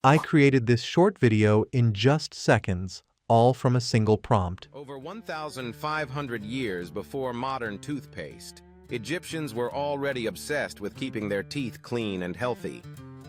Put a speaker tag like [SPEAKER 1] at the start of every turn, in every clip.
[SPEAKER 1] I created this short video in just seconds, all from a single prompt.
[SPEAKER 2] Over 1,500 years before modern toothpaste, Egyptians were already obsessed with keeping their teeth clean and healthy.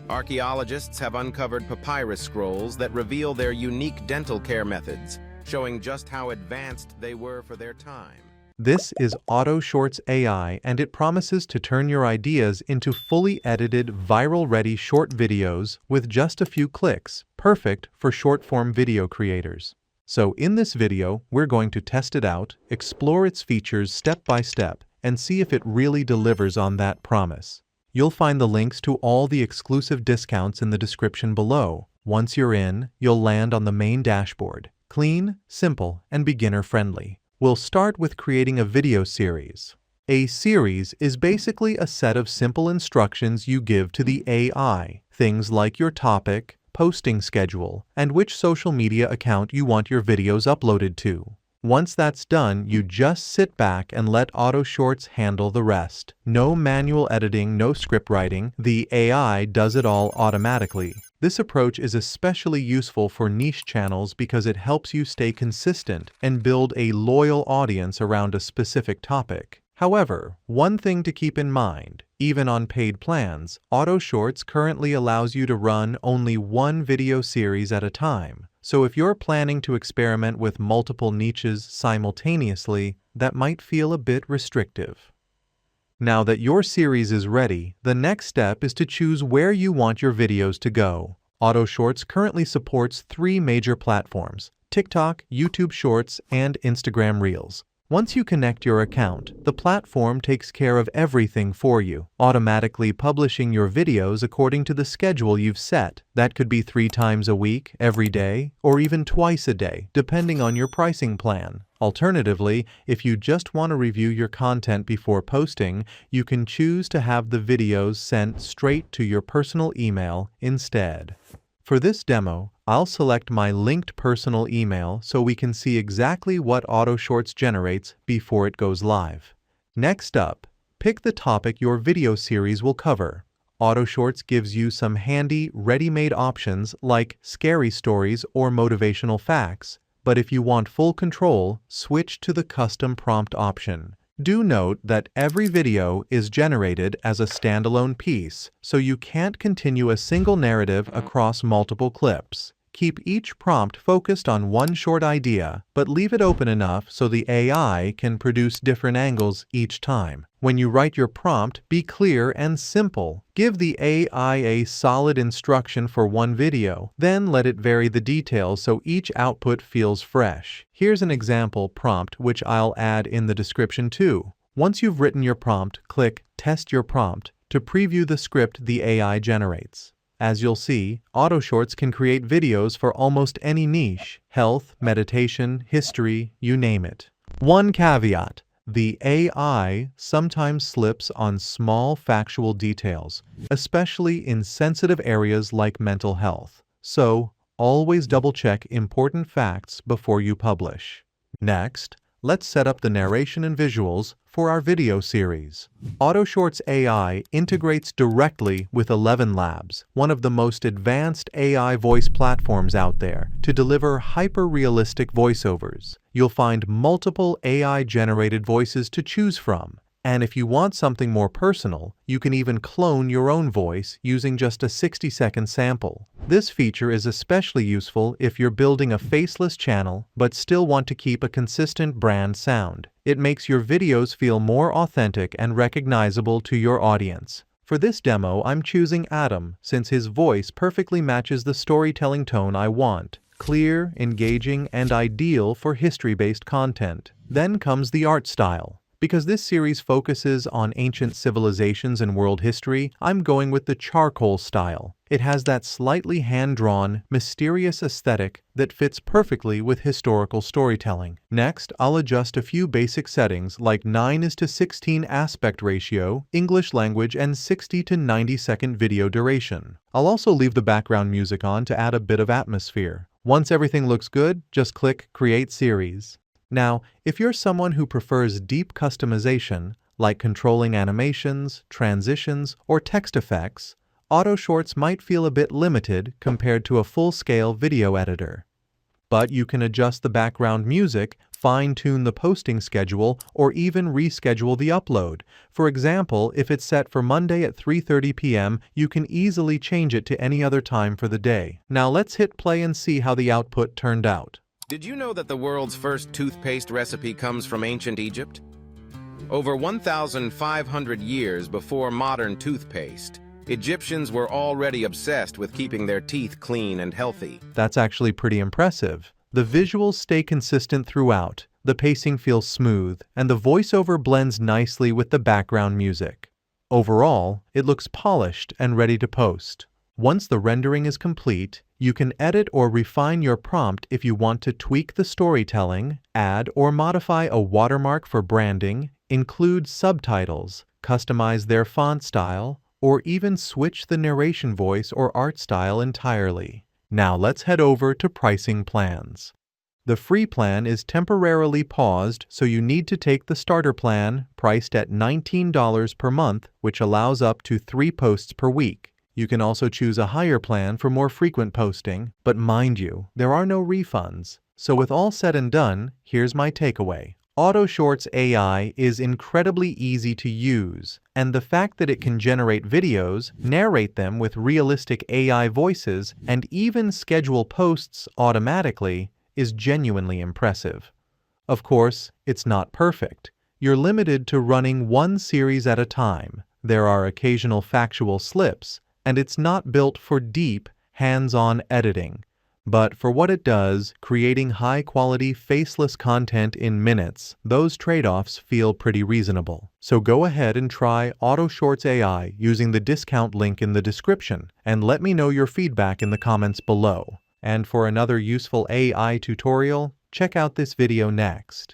[SPEAKER 2] Archaeologists have uncovered papyrus scrolls that reveal their unique dental care methods, showing just how advanced they were for their time.
[SPEAKER 1] This is AutoShorts AI, and it promises to turn your ideas into fully edited, viral-ready short videos with just a few clicks, perfect for short-form video creators. So in this video, we're going to test it out, explore its features step by step, and see if it really delivers on that promise. You'll find the links to all the exclusive discounts in the description below. Once you're in, you'll land on the main dashboard. Clean, simple, and beginner-friendly. We'll start with creating a video series. A series is basically a set of simple instructions you give to the AI, things like your topic, posting schedule, and which social media account you want your videos uploaded to. Once that's done, you just sit back and let AutoShorts handle the rest. No manual editing, no script writing, the AI does it all automatically. This approach is especially useful for niche channels because it helps you stay consistent and build a loyal audience around a specific topic. However, one thing to keep in mind, even on paid plans, AutoShorts currently allows you to run only one video series at a time. So if you're planning to experiment with multiple niches simultaneously, that might feel a bit restrictive. Now that your series is ready, the next step is to choose where you want your videos to go. AutoShorts currently supports 3 major platforms: TikTok, YouTube Shorts, and Instagram Reels. Once you connect your account, the platform takes care of everything for you, automatically publishing your videos according to the schedule you've set. That could be 3 times a week, every day, or even twice a day, depending on your pricing plan. Alternatively, if you just want to review your content before posting, you can choose to have the videos sent straight to your personal email instead. For this demo, I'll select my linked personal email so we can see exactly what AutoShorts generates before it goes live. Next up, pick the topic your video series will cover. AutoShorts gives you some handy, ready-made options like scary stories or motivational facts, but if you want full control, switch to the custom prompt option. Do note that every video is generated as a standalone piece, so you can't continue a single narrative across multiple clips. Keep each prompt focused on one short idea, but leave it open enough so the AI can produce different angles each time. When you write your prompt, be clear and simple. Give the AI a solid instruction for one video, then let it vary the details so each output feels fresh. Here's an example prompt which I'll add in the description too. Once you've written your prompt, click Test Your Prompt to preview the script the AI generates. As you'll see, AutoShorts can create videos for almost any niche: health, meditation, history, you name it. One caveat: the AI sometimes slips on small factual details, especially in sensitive areas like mental health. So, always double-check important facts before you publish. Next, let's set up the narration and visuals for our video series. AutoShorts AI integrates directly with 11 Labs, one of the most advanced AI voice platforms out there, to deliver hyper-realistic voiceovers. You'll find multiple AI-generated voices to choose from. And if you want something more personal, you can even clone your own voice using just a 60-second sample. This feature is especially useful if you're building a faceless channel but still want to keep a consistent brand sound. It makes your videos feel more authentic and recognizable to your audience. For this demo, I'm choosing Adam since his voice perfectly matches the storytelling tone I want: clear, engaging, and ideal for history-based content. Then comes the art style. Because this series focuses on ancient civilizations and world history, I'm going with the charcoal style. It has that slightly hand-drawn, mysterious aesthetic that fits perfectly with historical storytelling. Next, I'll adjust a few basic settings like 9:16 aspect ratio, English language, and 60 to 90-second video duration. I'll also leave the background music on to add a bit of atmosphere. Once everything looks good, just click Create Series. Now, if you're someone who prefers deep customization, like controlling animations, transitions, or text effects, AutoShorts might feel a bit limited compared to a full-scale video editor. But you can adjust the background music, fine-tune the posting schedule, or even reschedule the upload. For example, if it's set for Monday at 3:30 p.m., you can easily change it to any other time for the day. Now let's hit play and see how the output turned out.
[SPEAKER 2] Did you know that the world's first toothpaste recipe comes from ancient Egypt? Over 1,500 years before modern toothpaste, Egyptians were already obsessed with keeping their teeth clean and healthy.
[SPEAKER 1] That's actually pretty impressive. The visuals stay consistent throughout, the pacing feels smooth, and the voiceover blends nicely with the background music. Overall, it looks polished and ready to post. Once the rendering is complete, you can edit or refine your prompt if you want to tweak the storytelling, add or modify a watermark for branding, include subtitles, customize their font style, or even switch the narration voice or art style entirely. Now let's head over to pricing plans. The free plan is temporarily paused, so you need to take the starter plan, priced at $19 per month, which allows up to 3 posts per week. You can also choose a higher plan for more frequent posting, but mind you, there are no refunds. So with all said and done, here's my takeaway. AutoShorts AI is incredibly easy to use, and the fact that it can generate videos, narrate them with realistic AI voices, and even schedule posts automatically is genuinely impressive. Of course, it's not perfect. You're limited to running one series at a time. There are occasional factual slips, and it's not built for deep, hands-on editing. But for what it does, creating high-quality, faceless content in minutes, those trade-offs feel pretty reasonable. So go ahead and try AutoShorts AI using the discount link in the description, and let me know your feedback in the comments below. And for another useful AI tutorial, check out this video next.